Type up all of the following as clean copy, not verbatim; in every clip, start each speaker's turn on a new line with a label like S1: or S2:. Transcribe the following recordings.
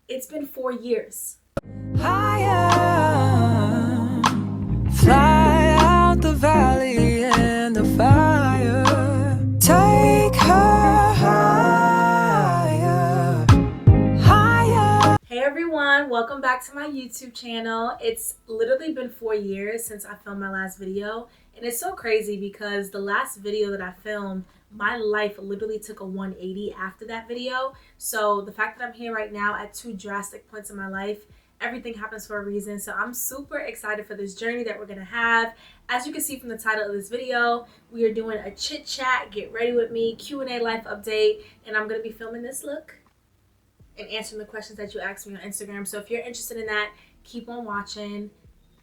S1: It's been 4 years.
S2: Higher, fly out the valley and the fire. Take her higher, higher.
S1: Hey everyone, welcome back to my YouTube channel. It's literally been 4 years since I filmed my last video, and it's so crazy because the last video that I filmed, my life literally took a 180 after that video. So the fact that I'm here right now at two drastic points in my life, everything happens for a reason. So I'm super excited for this journey that we're gonna have. As you can see from the title of this video, we are doing a chit chat, get ready with me, Q&A life update, and I'm gonna be filming this look and answering the questions that you asked me on Instagram. So if you're interested in that, keep on watching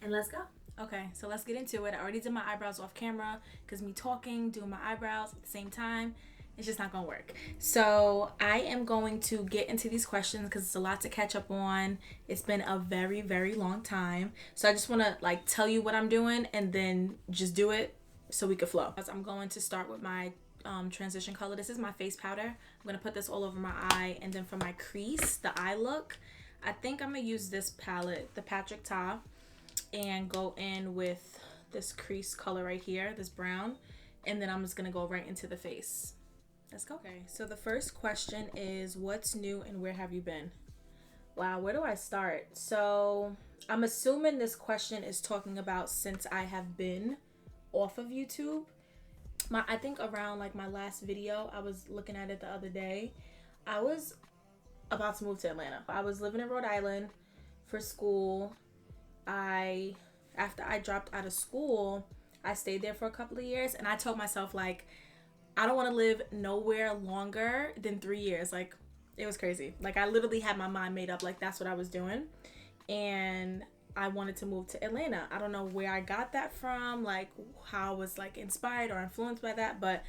S1: and let's go. Okay, so let's get into it. I already did my eyebrows off camera because me talking, doing my eyebrows at the same time, it's just not gonna work. So I am going to get into these questions because it's a lot to catch up on. It's been a very, very long time. So I just wanna tell you what I'm doing and then just do it so we can flow. I'm going to start with my transition color. This is my face powder. I'm gonna put this all over my eye, and then for my crease, the eye look, I think I'm gonna use this palette, the Patrick Ta, and go in with this crease color right here, this brown, and then I'm just gonna go right into the face. Let's go. Okay, so the first question is, what's new and where have you been? Wow, where do I start? So I'm assuming this question is talking about since I have been off of YouTube. I think around my last video, I was looking at it the other day, I was about to move to Atlanta. I was living in Rhode Island for school. After I dropped out of school, I stayed there for a couple of years, and I told myself I don't want to live nowhere longer than 3 years. It was crazy. I literally had my mind made up, that's what I was doing, and I wanted to move to Atlanta. I don't know where I got that from, how I was inspired or influenced by that, but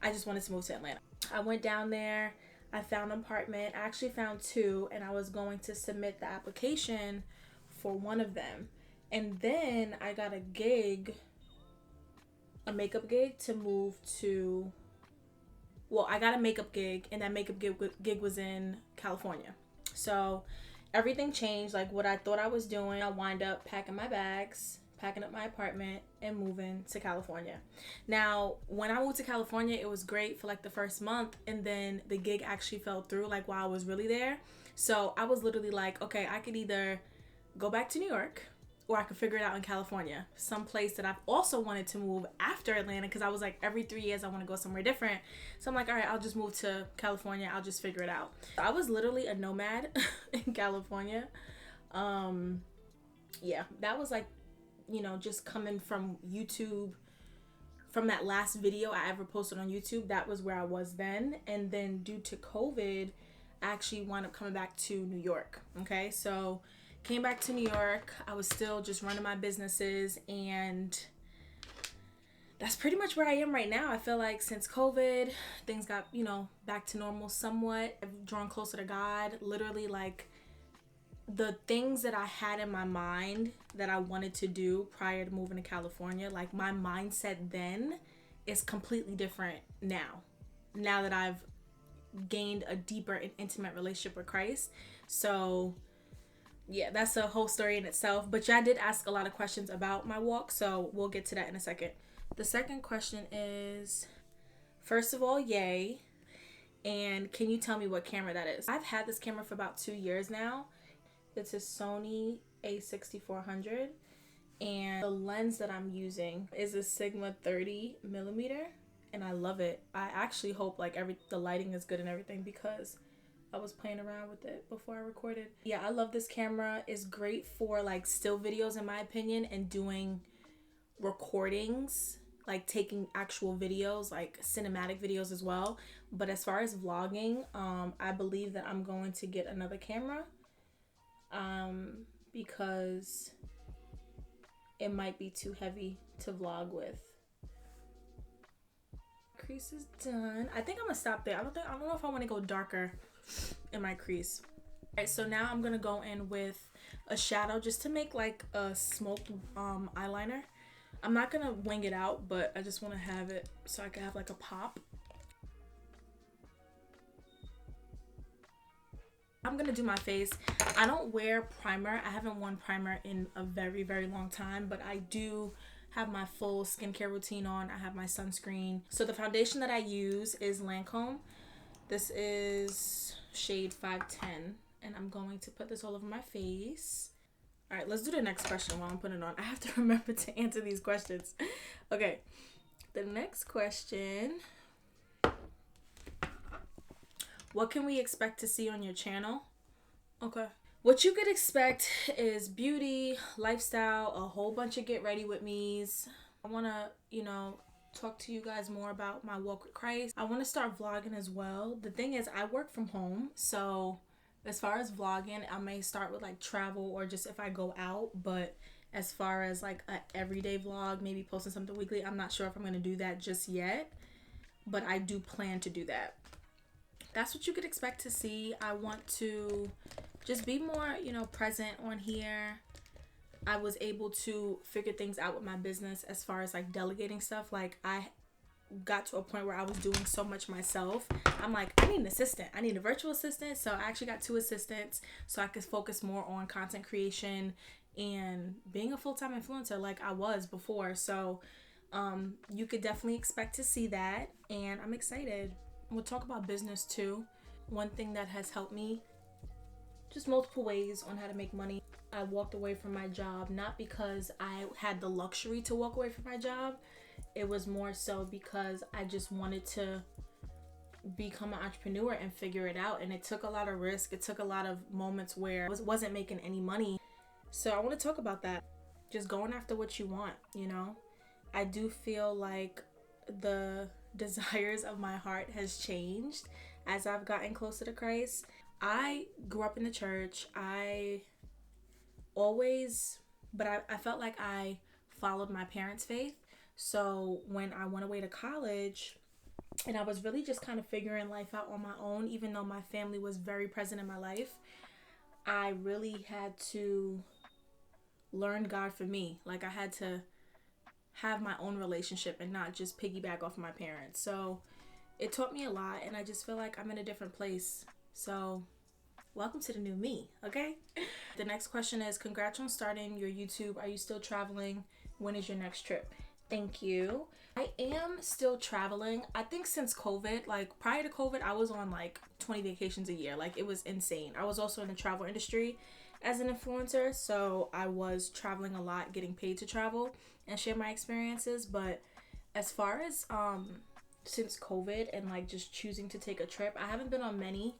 S1: I just wanted to move to Atlanta. I went down there, I found an apartment. I actually found two, and I was going to submit the application for one of them. And then I got a makeup gig to move to, I got a makeup gig, and that makeup gig was in California. So everything changed. What I thought I was doing, I wind up packing my bags, packing up my apartment, and moving to California. Now, when I moved to California, it was great for the first month, and then the gig actually fell through while I was really there. So I was literally okay, I could either go back to New York, or I could figure it out in California, some place that I've also wanted to move after Atlanta, because I was every 3 years I want to go somewhere different. So I'm all right, I'll just move to California, I'll just figure it out. I was literally a nomad in California. Yeah, that was just coming from YouTube, from that last video I ever posted on YouTube. That was where I was then. And then due to COVID, I actually wound up coming back to New York. Okay, so came back to New York. I was still just running my businesses, and that's pretty much where I am right now. I feel since COVID, things got, back to normal somewhat. I've drawn closer to God. Literally, the things that I had in my mind that I wanted to do prior to moving to California, my mindset then is completely different now. Now that I've gained a deeper and intimate relationship with Christ. So yeah, that's a whole story in itself. But y'all did ask a lot of questions about my walk, so we'll get to that in a second. The second question is, first of all, yay. And can you tell me what camera that is? I've had this camera for about 2 years now. It's a Sony a6400. And the lens that I'm using is a Sigma 30mm. And I love it. I actually hope the lighting is good and everything, because I was playing around with it before I recorded. Yeah, I love this camera. It's great for still videos in my opinion, and doing recordings, taking actual videos, cinematic videos as well. But as far as vlogging, I believe that I'm going to get another camera, because it might be too heavy to vlog with. Crease is done. I think I'm gonna stop there. I don't know if I want to go darker in my crease. Alright, so now I'm gonna go in with a shadow just to make a smoked eyeliner. I'm not gonna wing it out, but I just want to have it so I can have a pop. I'm gonna do my face. I don't wear primer. I haven't worn primer in a very, very long time, but I do have my full skincare routine on. I have my sunscreen. So the foundation that I use is Lancome. This is shade 510, and I'm going to put this all over my face. All right, let's do the next question while I'm putting it on. I have to remember to answer these questions. Okay, the next question. What can we expect to see on your channel? Okay. What you could expect is beauty, lifestyle, a whole bunch of get ready with me's. I want to, talk to you guys more about my walk with Christ. I want to start vlogging as well. The thing is, I work from home, so as far as vlogging, I may start with like travel or just if I go out, but as far as like an everyday vlog, maybe posting something weekly, I'm not sure if I'm going to do that just yet, but I do plan to do that. That's what you could expect to see. I want to just be more, present on here. I was able to figure things out with my business as far as like delegating stuff. Like I got to a point where I was doing so much myself. I'm like, I need an assistant. I need a virtual assistant. So I actually got 2 assistants so I could focus more on content creation and being a full-time influencer like I was before. So you could definitely expect to see that, and I'm excited. We'll talk about business too. One thing that has helped me, just multiple ways on how to make money. I walked away from my job, not because I had the luxury to walk away from my job. It was more so because I just wanted to become an entrepreneur and figure it out. And it took a lot of risk. It took a lot of moments where I wasn't making any money. So I want to talk about that. Just going after what you want, I do feel like the desires of my heart has changed as I've gotten closer to Christ. I grew up in the church. I felt like I followed my parents' faith. So when I went away to college and I was really just kind of figuring life out on my own, even though my family was very present in my life, I really had to learn God for me. Like I had to have my own relationship and not just piggyback off of my parents. So it taught me a lot, and I just feel like I'm in a different place. So welcome to the new me, okay? The next question is, congrats on starting your YouTube. Are you still traveling? When is your next trip? Thank you. I am still traveling. I think since COVID, like prior to COVID, I was on like 20 vacations a year. Like it was insane. I was also in the travel industry as an influencer, so I was traveling a lot, getting paid to travel and share my experiences. But as far as since COVID and like just choosing to take a trip, I haven't been on many,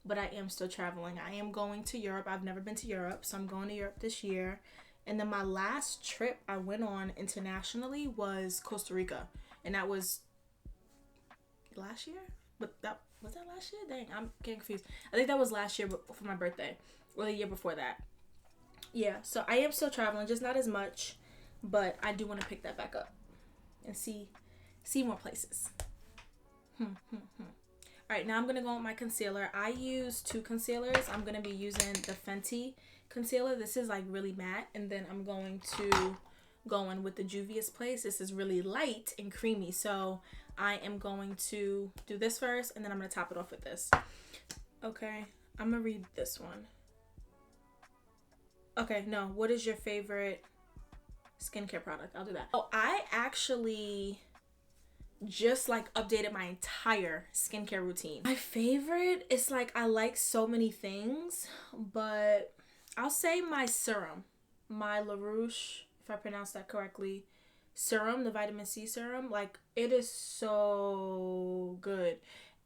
S1: but I am still traveling. I am going to Europe. I've never been to Europe, so I'm going to Europe this year. And then my last trip I went on internationally was Costa Rica, and that was last year. But was that last year? Dang, I'm getting confused. I think that was last year for my birthday, or the year before that. Yeah, so I am still traveling, just not as much, but I do want to pick that back up and see more places. All right, now I'm gonna go with my concealer. I use 2 concealers. I'm gonna be using the Fenty concealer. This is like really matte, and then I'm going to go in with the Juvia's Place. This is really light and creamy, so I am going to do this first, and then I'm gonna top it off with this. Okay, I'm gonna read this one. Okay, no, what is your favorite skincare product? I'll do that. Oh, I actually just like updated my entire skincare routine. My favorite is like, I like so many things, but I'll say my serum, my La Roche, if I pronounce that correctly, serum, the vitamin C serum, like it is so good.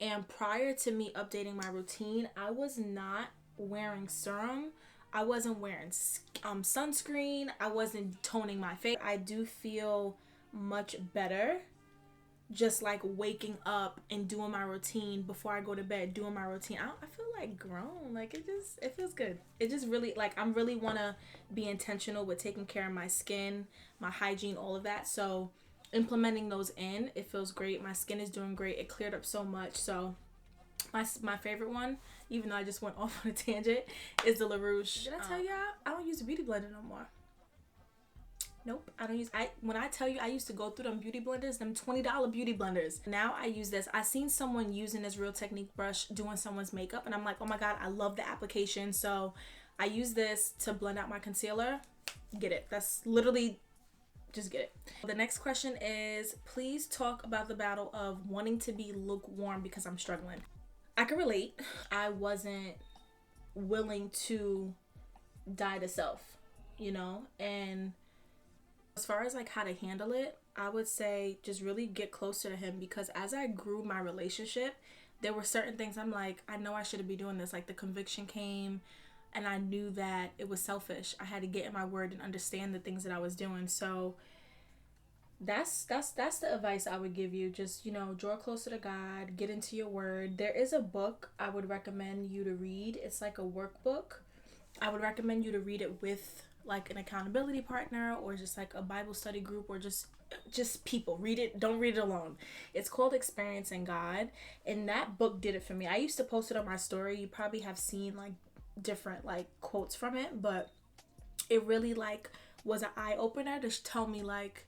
S1: And prior to me updating my routine, I was not wearing serum. I wasn't wearing sunscreen. I wasn't toning my face. I do feel much better just like waking up and doing my routine before I go to bed, doing my routine. I feel like grown. Like it feels good. It just really, like, I'm really want to be intentional with taking care of my skin, my hygiene, all of that. So implementing those in, it feels great. My skin is doing great. It cleared up so much. So my favorite one, even though I just went off on a tangent, is the La Roche. Did I tell y'all I don't use a beauty blender no more? Nope, I don't use, when I tell you I used to go through them beauty blenders, them $20 beauty blenders. Now I use this. I seen someone using this Real Technique brush doing someone's makeup, and I'm like, oh my God, I love the application. So I use this to blend out my concealer. Get it. That's literally, just get it. The next question is, please talk about the battle of wanting to be lukewarm because I'm struggling. I can relate. I wasn't willing to die to self, you know, and as far as like how to handle it, I would say just really get closer to him, because as I grew my relationship, there were certain things I'm like, I know I shouldn't be doing this. Like the conviction came, and I knew that it was selfish. I had to get in my word and understand the things that I was doing. So that's the advice I would give you. Just, you know, draw closer to God, get into your word. There is a book I would recommend you to read. It's like a workbook. I would recommend you to read it with like an accountability partner, or just like a Bible study group, or just people. Read it. Don't read it alone. It's called Experiencing God, and that book did it for me. I used to post it on my story. You probably have seen like different like quotes from it, but it really like was an eye opener to tell me like,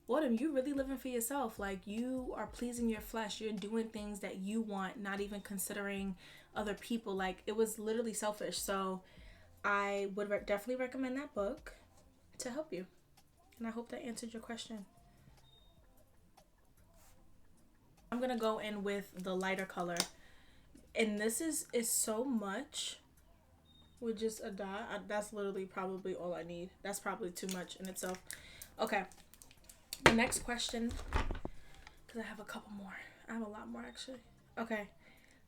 S1: Autumn, you really living for yourself. Like, you are pleasing your flesh. You're doing things that you want, not even considering other people. Like, it was literally selfish. So I would definitely recommend that book to help you. And I hope that answered your question. I'm going to go in with the lighter color. And this is so much with just a dot. That's literally probably all I need. That's probably too much in itself. Okay. The next question, because I have a couple more. I have a lot more actually. Okay.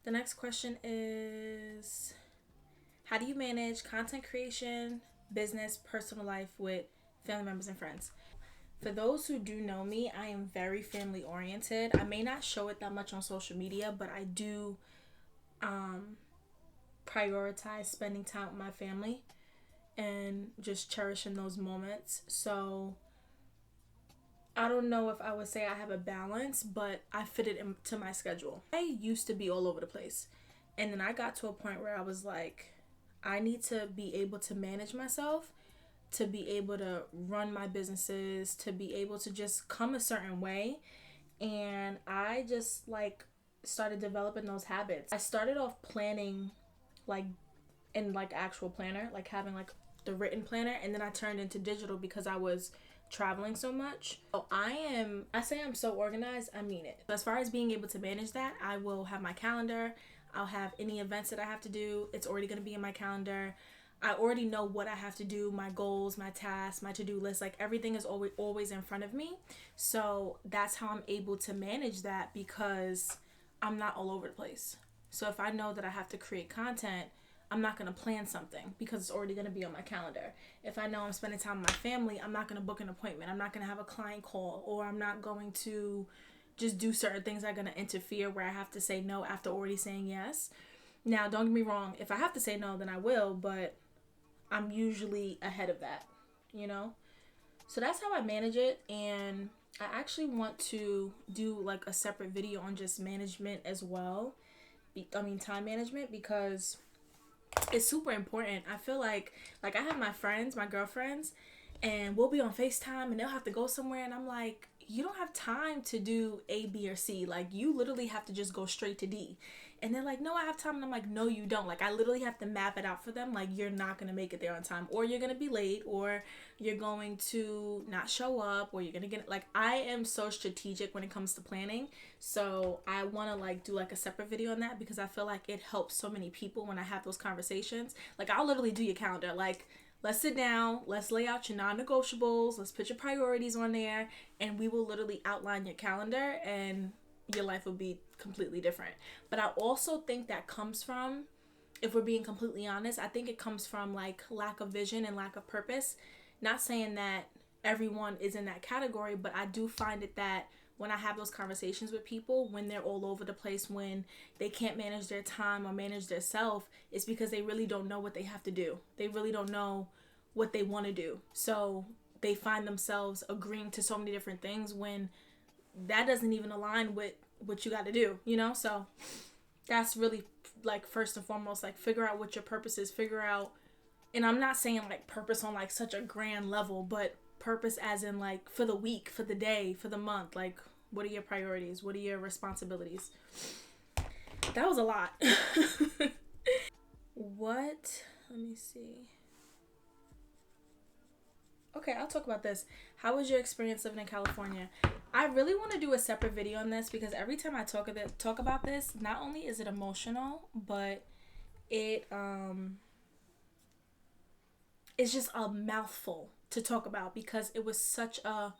S1: The next question is, how do you manage content creation, business, personal life with family members and friends? For those who do know me, I am very family oriented. I may not show it that much on social media, but I do prioritize spending time with my family and just cherishing those moments. So I don't know if I would say I have a balance, but I fit it into my schedule. I used to be all over the place. And then I got to a point where I was like, I need to be able to manage myself, to be able to run my businesses, to be able to just come a certain way. And I just like started developing those habits. I started off planning like in like actual planner, like having like the written planner, and then I turned into digital because I was traveling so much. So I say I'm so organized, I mean it. As far as being able to manage that, I will have my calendar. I'll have any events that I have to do. It's already going to be in my calendar. I already know what I have to do, my goals, my tasks, my to-do list. Like everything is always in front of me. So that's how I'm able to manage that, because I'm not all over the place. So if I know that I have to create content, I'm not going to plan something because it's already going to be on my calendar. If I know I'm spending time with my family, I'm not going to book an appointment. I'm not going to have a client call, or I'm not going to just do certain things that are going to interfere where I have to say no after already saying yes. Now, don't get me wrong. If I have to say no, then I will, but I'm usually ahead of that, you know? So that's how I manage it. And I actually want to do like a separate video on just management as well. Time management, because it's super important. I feel like I have my friends, my girlfriends, and we'll be on FaceTime and they'll have to go somewhere, and I'm like, you don't have time to do A, B, or C. Like, you literally have to just go straight to D. And they're like, no, I have time. And I'm like, no, you don't. Like, I literally have to map it out for them. Like, you're not going to make it there on time, or you're going to be late, or you're going to not show up, or you're going to get, like, I am so strategic when it comes to planning. So I want to like do like a separate video on that, because I feel like it helps so many people when I have those conversations. Like, I'll literally do your calendar. Like, let's sit down, let's lay out your non-negotiables, let's put your priorities on there, and we will literally outline your calendar, and your life will be completely different. But I also think that comes from, if we're being completely honest, I think it comes from like lack of vision and lack of purpose. Not saying that everyone is in that category, but I do find it that when I have those conversations with people, when they're all over the place, when they can't manage their time or manage their self, it's because they really don't know what they have to do. They really don't know what they want to do. So they find themselves agreeing to so many different things when that doesn't even align with what you got to do, you know? So that's really like first and foremost, like figure out what your purpose is, figure out, and I'm not saying like purpose on like such a grand level, but purpose as in like for the week, for the day, for the month. Like, what are your priorities? What are your responsibilities? That was a lot. What? Let me see. Okay, I'll talk about this. How was your experience living in California? I really want to do a separate video on this because every time I talk about this, not only is it emotional, but it's just a mouthful to talk about because it was such a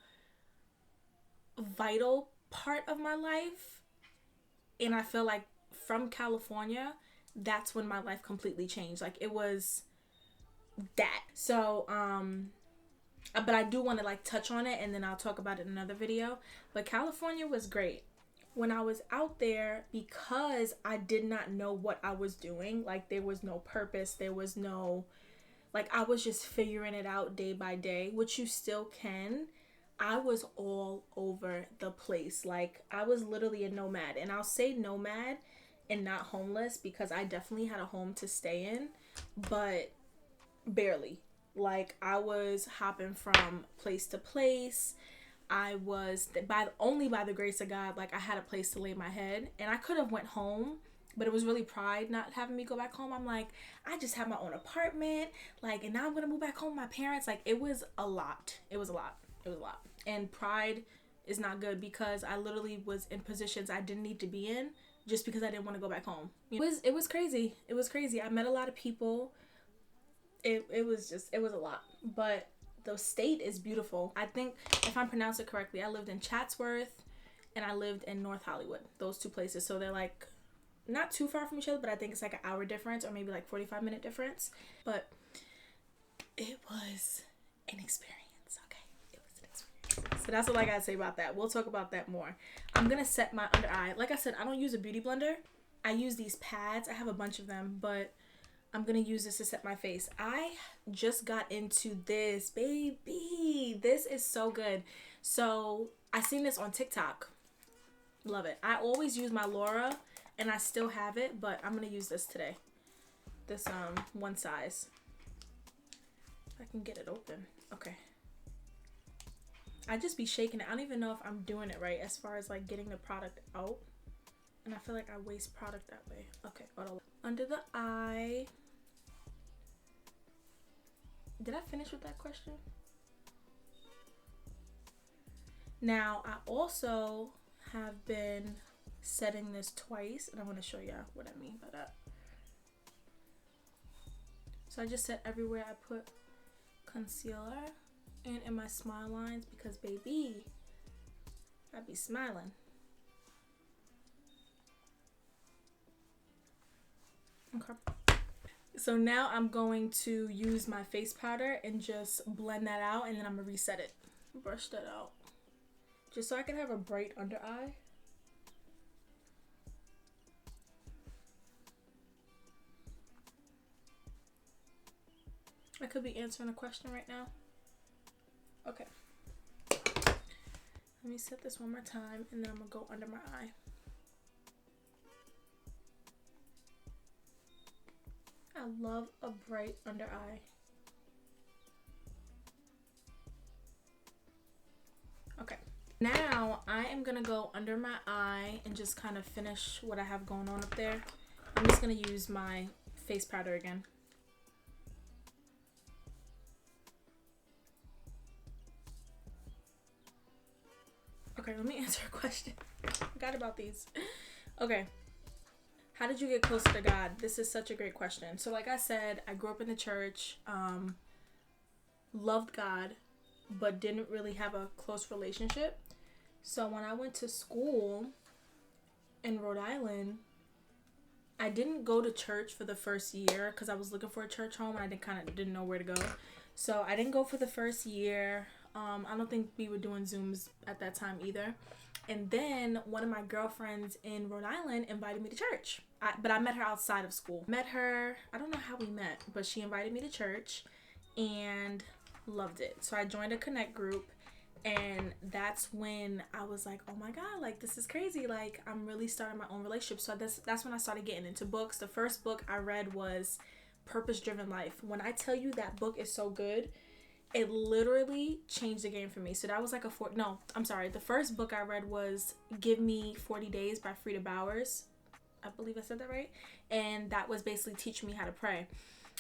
S1: vital part of my life. And I feel like from California, that's when my life completely changed. Like, it was that. So, but I do want to like touch on it and then I'll talk about it in another video. But California was great. When I was out there, because I did not know what I was doing, like there was no purpose, there was no, like I was just figuring it out day by day, which you still can. I was all over the place. Like I was literally a nomad, and I'll say nomad and not homeless because I definitely had a home to stay in, but barely. Like I was hopping from place to place. I was only by the grace of God, like I had a place to lay my head, and I could have went home, but it was really pride not having me go back home. I'm like, I just have my own apartment, like, and now I'm gonna move back home with my parents. Like it was a lot. It was a lot. And pride is not good because I literally was in positions I didn't need to be in just because I didn't want to go back home. It was crazy. It was crazy. I met a lot of people. It was a lot, but the state is beautiful. I think if I'm pronouncing it correctly, I lived in Chatsworth and I lived in North Hollywood, those two places. So they're like not too far from each other, but I think it's like an hour difference or maybe like 45-minute difference. But it was an experience. Okay, it was an experience. So that's all I gotta say about that. We'll talk about that more. I'm gonna set my under eye. Like I said, I don't use a beauty blender. I use these pads. I have a bunch of them, but I'm gonna use this to set my face. I just got into this, baby. This is so good. So I seen this on TikTok. Love it. I always use my Laura and I still have it, but I'm gonna use this today. This one size. If I can get it open. Okay. I just be shaking it. I don't even know if I'm doing it right as far as like getting the product out. And I feel like I waste product that way. Okay, hold on. Under the eye. Did I finish with that question? Now, I also have been setting this twice, and I'm going to show you what I mean by that. So I just set everywhere I put concealer and in my smile lines because, baby, I be smiling. Okay. So now I'm going to use my face powder and just blend that out, and then I'm gonna reset it. Brush that out. Just so I can have a bright under eye. I could be answering a question right now. Okay. Let me set this one more time, and then I'm gonna go under my eye. I love a bright under eye. Okay. Now I am gonna go under my eye and just kind of finish what I have going on up there. I'm just gonna use my face powder again. Okay, let me answer a question. I forgot about these. Okay. How did you get closer to God? This is such a great question. So like I said, I grew up in the church, loved God, but didn't really have a close relationship. So when I went to school in Rhode Island, I didn't go to church for the first year because I was looking for a church home and I didn't know where to go. So I didn't go for the first year. I don't think we were doing Zooms at that time either. And then one of my girlfriends in Rhode Island invited me to church. But I met her outside of school. Met her, I don't know how we met, but she invited me to church and loved it. So I joined a Connect group, and that's when I was like, oh my God, like this is crazy. Like I'm really starting my own relationship. So that's when I started getting into books. The first book I read was Purpose Driven Life. When I tell you that book is so good, it literally changed the game for me. So that was like the first book I read was Give Me 40 Days by Frida Bowers. I believe I said that right. And that was basically teaching me how to pray.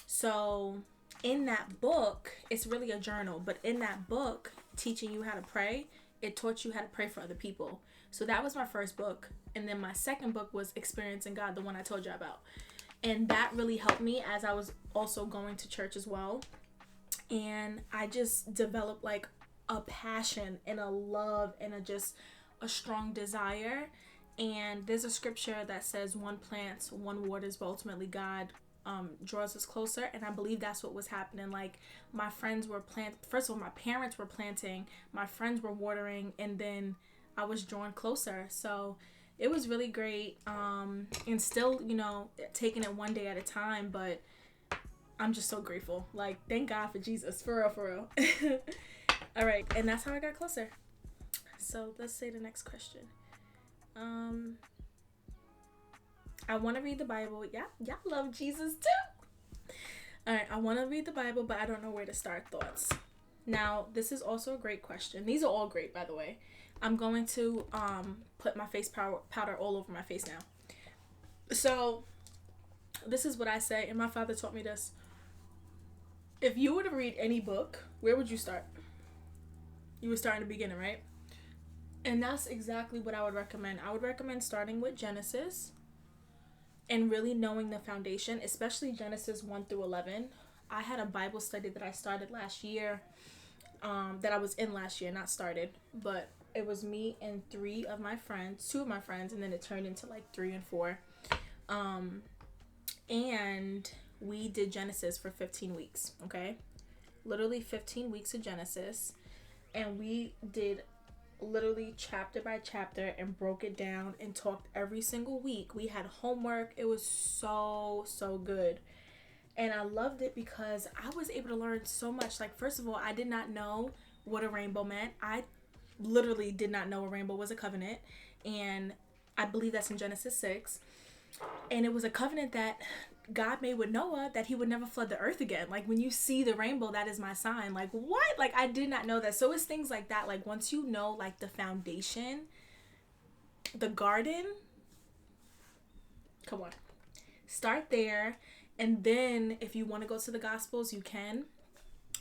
S1: So in that book, it's really a journal, but in that book, teaching you how to pray, it taught you how to pray for other people. So that was my first book. And then my second book was Experiencing God, the one I told you about. And that really helped me as I was also going to church as well. And I just developed like a passion and a love and a strong desire. And there's a scripture that says one plants, one waters, but ultimately God draws us closer. And I believe that's what was happening. Like my friends were first of all, my parents were planting, my friends were watering, and then I was drawn closer. So it was really great. And still, taking it one day at a time, but I'm just so grateful. Like, thank God for Jesus. For real, for real. All right. And that's how I got closer. So let's say the next question. I want to read the Bible. Yeah, y'all love Jesus too. All right. I want to read the Bible, but I don't know where to start. Thoughts. Now, this is also a great question. These are all great, by the way. I'm going to put my face powder all over my face now. So this is what I say, and my father taught me this. If you were to read any book, where would you start? You would start in the beginning, right? And that's exactly what I would recommend. I would recommend starting with Genesis and really knowing the foundation, especially Genesis 1 through 11. I had a Bible study that I started last year, that I was in last year, not started, but it was me and two of my friends, and then it turned into like 3 and 4. And we did Genesis for 15 weeks, okay? Literally 15 weeks of Genesis. And we did literally chapter by chapter and broke it down and talked every single week. We had homework. It was so good. And I loved it because I was able to learn so much. Like, first of all, I did not know what a rainbow meant. I literally did not know a rainbow was a covenant. And I believe that's in Genesis 6. And it was a covenant that God made with Noah that he would never flood the earth again. Like, when you see the rainbow, that is my sign. Like, what? Like, I did not know that. So it's things like that. Like, once you know, like, the foundation, the garden, come on. Start there. And then if you want to go to the Gospels, you can.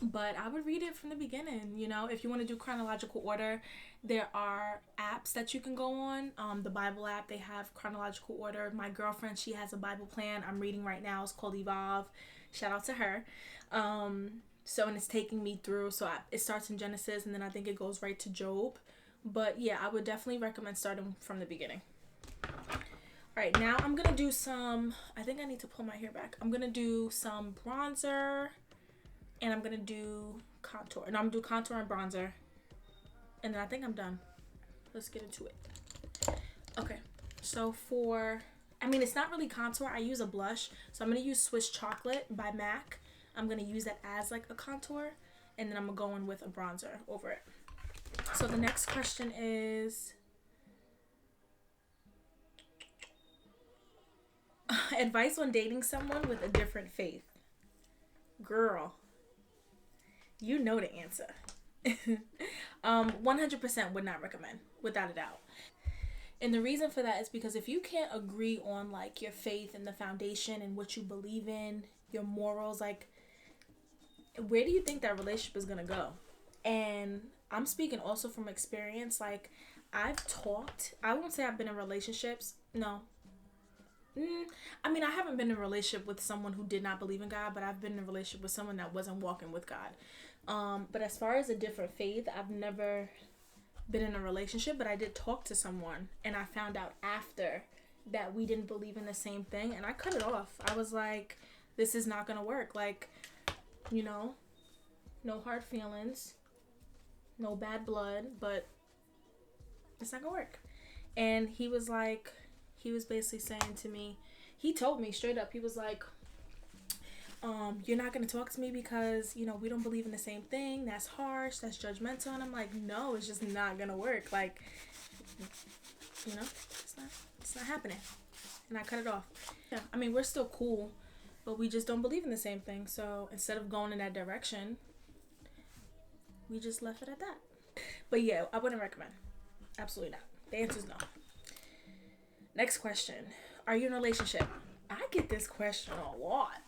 S1: But I would read it from the beginning, If you want to do chronological order, there are apps that you can go on. The Bible app, they have chronological order. My girlfriend, she has a Bible plan I'm reading right now. It's called Evolve. Shout out to her. And it's taking me through. So it starts in Genesis, and then I think it goes right to Job. But yeah, I would definitely recommend starting from the beginning. All right, now I'm going to do I think I need to pull my hair back. I'm going to do some bronzer. And I'm going to do contour. And I'm going to do contour and bronzer. And then I think I'm done. Let's get into it. Okay. So it's not really contour. I use a blush. So I'm going to use Swiss Chocolate by MAC. I'm going to use that as like a contour. And then I'm going to go in with a bronzer over it. So the next question is... advice on dating someone with a different faith. Girl. You know the answer. 100% would not recommend, without a doubt. And the reason for that is because if you can't agree on like your faith and the foundation and what you believe in, your morals, like, where do you think that relationship is going to go? And I'm speaking also from experience. Like, I won't say I've been in relationships. No. I haven't been in a relationship with someone who did not believe in God, but I've been in a relationship with someone that wasn't walking with God. But as far as a different faith, I've never been in a relationship, but I did talk to someone, and I found out after that we didn't believe in the same thing, and I cut it off. I was like, this is not going to work. Like, no hard feelings, no bad blood, but it's not going to work. And he was basically saying to me, he told me straight up, he was like, you're not going to talk to me because, we don't believe in the same thing. That's harsh. That's judgmental. And I'm like, no, it's just not going to work. Like, it's not happening. And I cut it off. Yeah. We're still cool, but we just don't believe in the same thing. So instead of going in that direction, we just left it at that. But yeah, I wouldn't recommend. Absolutely not. The answer is no. Next question. Are you in a relationship? I get this question a lot.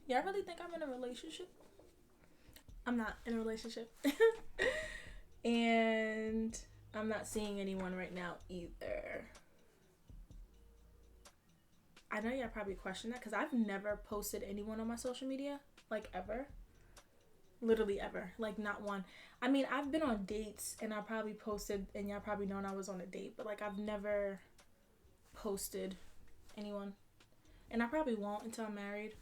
S1: Y'all really think I'm in a relationship? I'm not in a relationship. And I'm not seeing anyone right now either. I know y'all probably question that because I've never posted anyone on my social media. Like, ever. Literally ever. Like, not one. I mean, I've been on dates and I probably posted, and y'all probably known I was on a date, but like, I've never posted anyone. And I probably won't until I'm married.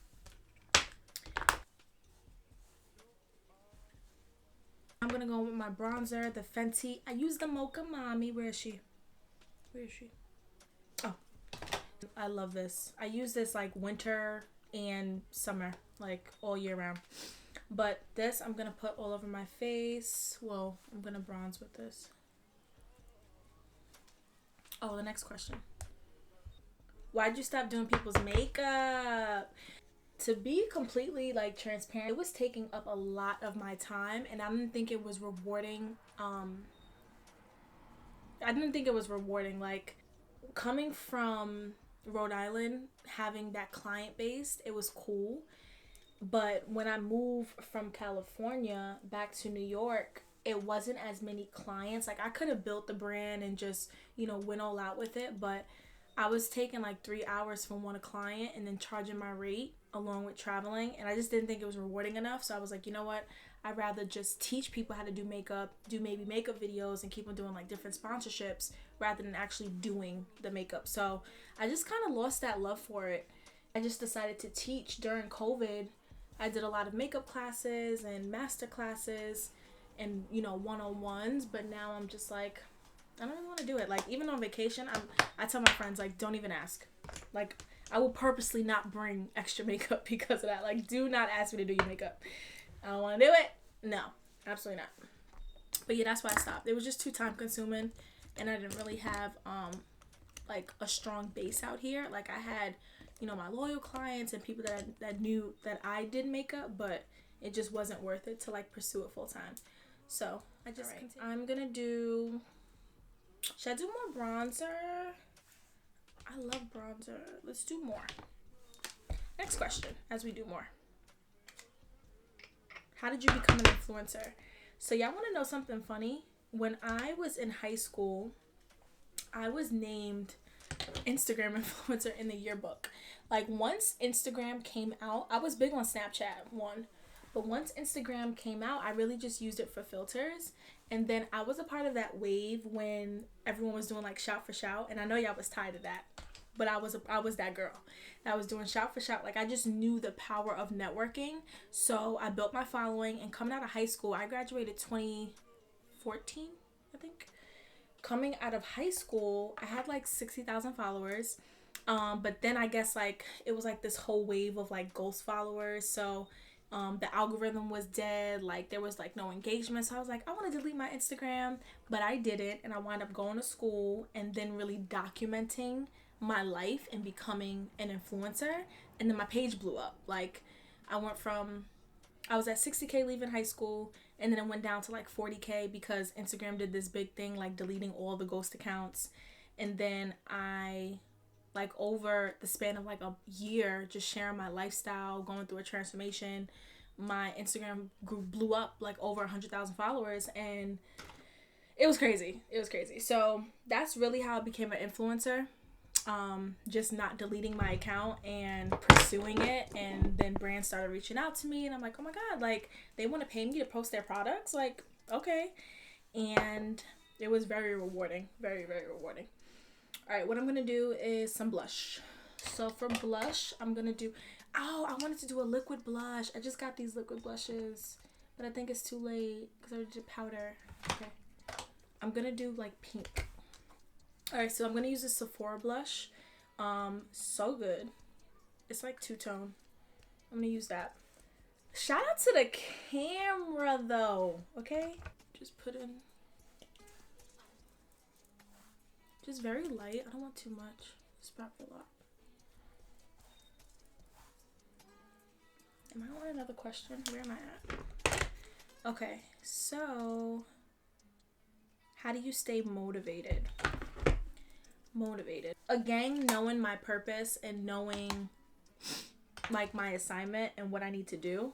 S1: I'm gonna go with my bronzer, the Fenty. I use the Mocha Mami. Where is she? Where is she? Oh, I love this. I use this like winter and summer, like all year round. But this I'm gonna put all over my face. Well, I'm gonna bronze with this. Oh, the next question. Why'd you stop doing people's makeup? To be completely like transparent, it was taking up a lot of my time, and I didn't think it was rewarding. Like, coming from Rhode Island, having that client base, it was cool. But when I moved from California back to New York, it wasn't as many clients. Like, I could have built the brand and just, went all out with it, but I was taking like 3 hours from one client and then charging my rate along with traveling, and I just didn't think it was rewarding enough. So I was like, you know what, I'd rather just teach people how to do makeup, do maybe makeup videos, and keep on doing like different sponsorships rather than actually doing the makeup. So I just kind of lost that love for it. I just decided to teach during COVID. I did a lot of makeup classes and master classes and one-on-ones, but now I'm just like, I don't really want to do it. Like, even on vacation, I tell my friends, like, don't even ask. Like, I will purposely not bring extra makeup because of that. Like, do not ask me to do your makeup. I don't want to do it. No, absolutely not. But yeah, that's why I stopped. It was just too time consuming, and I didn't really have like a strong base out here. Like, I had my loyal clients and people that knew that I did makeup, but it just wasn't worth it to like pursue it full time. So I just I'm gonna do. Should I do more bronzer? I love bronzer. Let's do more. Next question as we do more. How did you become an influencer? So y'all want to know something funny? When I was in high school, I was named Instagram influencer in the yearbook. Like, once Instagram came out, I was big on Snapchat, but once Instagram came out, I really just used it for filters. And then I was a part of that wave when everyone was doing like shout for shout, and I know y'all was tired of that, but I was that girl that was doing shout for shout. Like, I just knew the power of networking, so I built my following. And coming out of high school, I graduated 2014, I think. Coming out of high school, I had like 60,000 followers. But then I guess like it was like this whole wave of like ghost followers. So the algorithm was dead. Like, there was like no engagement. So I was like, I want to delete my Instagram, but I didn't. And I wound up going to school and then really documenting my life and becoming an influencer. And then my page blew up. Like, I was at 60K leaving high school, and then it went down to like 40K because Instagram did this big thing, like deleting all the ghost accounts. And then I, like, over the span of like a year, just sharing my lifestyle, going through a transformation, my Instagram blew up like over 100,000 followers, and it was crazy. So that's really how I became an influencer. Just not deleting my account and pursuing it, and then brands started reaching out to me, and I'm like, oh my god, like, they want to pay me to post their products, like, okay. And it was very rewarding, very, very rewarding. All right, what I'm gonna do is some blush. So for blush, I'm gonna do, I wanted to do a liquid blush. I just got these liquid blushes, but I think it's too late because I already did powder. Okay, I'm gonna do like pink. Alright, so I'm going to use this Sephora blush. So good. It's like two-tone. I'm going to use that. Shout out to the camera, though. Okay? Just put in. Just very light. I don't want too much. It's probably a lot. Am I on another question? Where am I at? Okay, so how do you stay motivated? Again, knowing my purpose and knowing like my assignment and what I need to do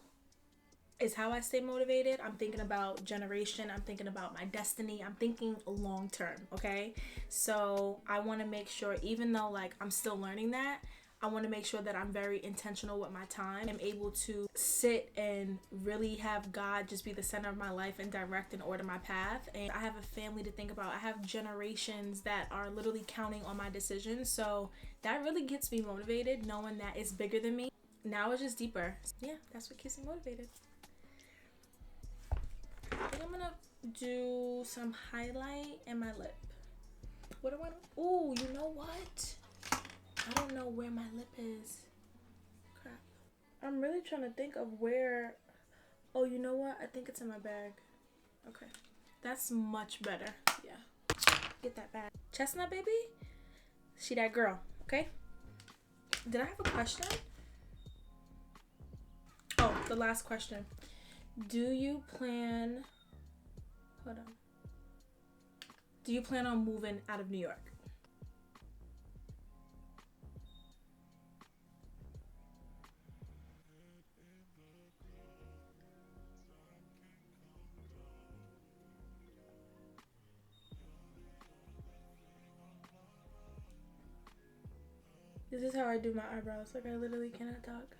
S1: is how I stay motivated. I'm thinking about generation. I'm thinking about my destiny. I'm thinking long term, okay? So I want to make sure, even though like I'm still learning that, I want to make sure that I'm very intentional with my time. I'm able to sit and really have God just be the center of my life and direct and order my path. And I have a family to think about. I have generations that are literally counting on my decisions. So that really gets me motivated, knowing that it's bigger than me. Now it's just deeper. Yeah, that's what keeps me motivated. I think I'm gonna do some highlight in my lip. What do I do? Ooh, you know what? I don't know where my lip is. Crap. I'm really trying to think of where. Oh, you know what? I think it's in my bag. Okay. That's much better. Yeah. Get that bag. Chestnut, baby? She that girl. Okay? Did I have a question? Oh, the last question. Do you plan... Hold on. Do you plan on moving out of New York? This is how I do my eyebrows. Like, I literally cannot talk.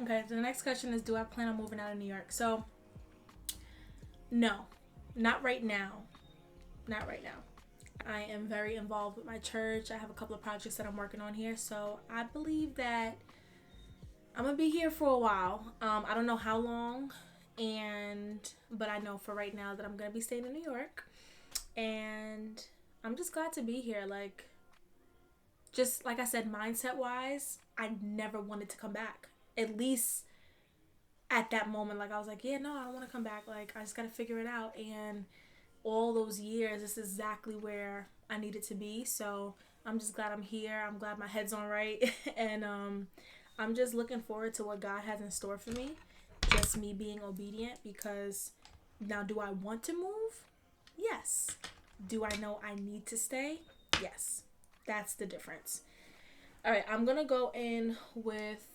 S1: Okay, so the next question is, do I plan on moving out of New York? So, no. Not right now. Not right now. I am very involved with my church. I have a couple of projects that I'm working on here. So, I believe that I'm going to be here for a while. I don't know how long. But I know for right now that I'm going to be staying in New York. And I'm just glad to be here. Like, just like I said, mindset wise, I never wanted to come back. At least at that moment, like I was like, yeah, no, I don't want to come back. Like, I just got to figure it out. And all those years, this is exactly where I needed to be. So I'm just glad I'm here. I'm glad my head's on right. And I'm just looking forward to what God has in store for me. Just me being obedient, because now, do I want to move? Yes. Do I know I need to stay? Yes. That's the difference. All right, I'm going to go in with,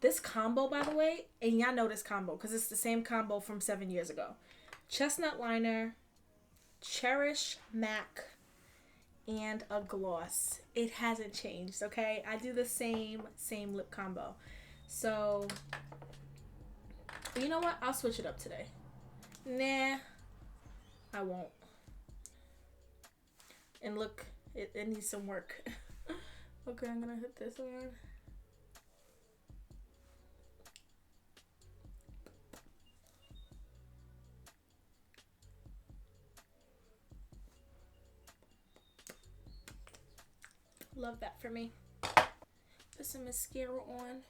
S1: this combo, by the way. And y'all know this combo because it's the same combo from 7 years ago. Chestnut liner, Cherish MAC, and a gloss. It hasn't changed, okay? I do the same lip combo. So, you know what? I'll switch it up today. Nah, I won't. And look, it needs some work. Okay, I'm gonna hit this one. Love that for me. Put some mascara on.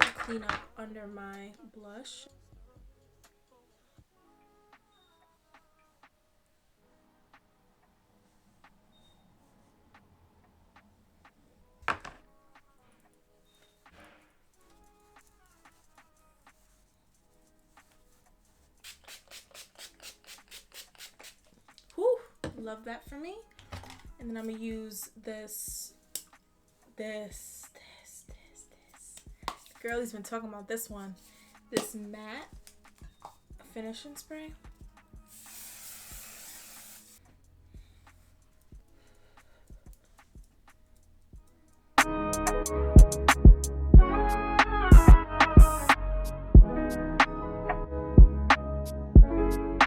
S1: I'm gonna clean up under my blush. Whew, love that for me. And then I'm gonna use this. Girlie's been talking about this one. This matte finishing spray.